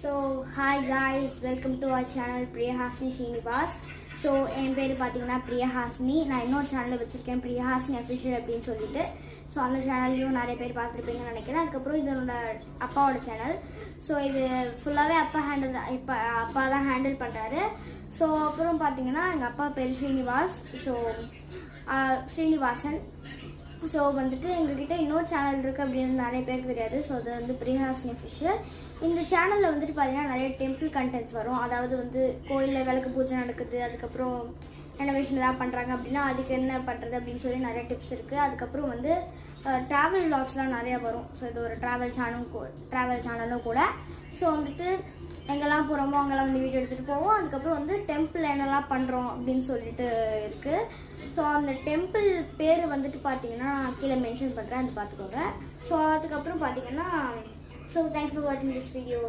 So hi guys, welcome to our channel Priyahasini Srinivas. So என் பேர் பார்த்தீங்கன்னா பிரியஹாசினி. நான் இன்னொரு சேனலில் வச்சுருக்கேன் பிரியஹாசினி அஃபிஷியல் அப்படின்னு சொல்லிட்டு. ஸோ அந்த சேனல்லையும் நிறைய பேர் பார்த்துருப்பீங்கன்னு நினைக்கிறேன். அதுக்கப்புறம் இது என்னோட அப்பாவோட சேனல். ஸோ இது ஃபுல்லாகவே அப்பா தான் ஹேண்டில் பண்ணுறாரு. ஸோ அப்புறம் பார்த்தீங்கன்னா எங்கள் அப்பா பேர் ஸ்ரீனிவாஸ். ஸோ ஸ்ரீனிவாசன். ஸோ வந்துட்டு எங்ககிட்ட இன்னொரு சேனல் இருக்குது அப்படின்னு நிறைய பேருக்கு தெரியாது. ஸோ அது வந்து பிரியஹாசினி அஃபிஷியல். இந்த சேனலில் வந்துட்டு பார்த்தீங்கன்னா நிறைய டெம்பிள் கண்டென்ட்ஸ் வரும். அதாவது வந்து கோயிலில் விளக்கு பூஜை நடக்குது, அதுக்கப்புறம் ரெனோவேஷன் எதாவது பண்ணுறாங்க அப்படின்னா அதுக்கு என்ன பண்ணுறது அப்படின்னு சொல்லி நிறைய டிப்ஸ் இருக்குது. அதுக்கப்புறம் வந்து ட்ராவல் விளாக்ஸ்லாம் நிறையா வரும். ஸோ இது ஒரு ட்ராவல் சேனலும் கூட. ஸோ வந்துட்டு எங்கெல்லாம் போகிறோமோ அங்கெல்லாம் வந்து வீடியோ எடுத்துகிட்டு போவோம். அதுக்கப்புறம் வந்து டெம்பிள் என்னெல்லாம் பண்ணுறோம் அப்படின்னு சொல்லிட்டு இருக்குது. ஸோ அந்த டெம்பிள் பேர் வந்துட்டு பார்த்தீங்கன்னா கீழே மென்ஷன் பண்ணுறேன், அது பார்த்துக்கோங்க. ஸோ அதுக்கப்புறம் பார்த்தீங்கன்னா தேங்க்ஸ் ஃபார் வாட்சிங் திஸ் வீடியோ.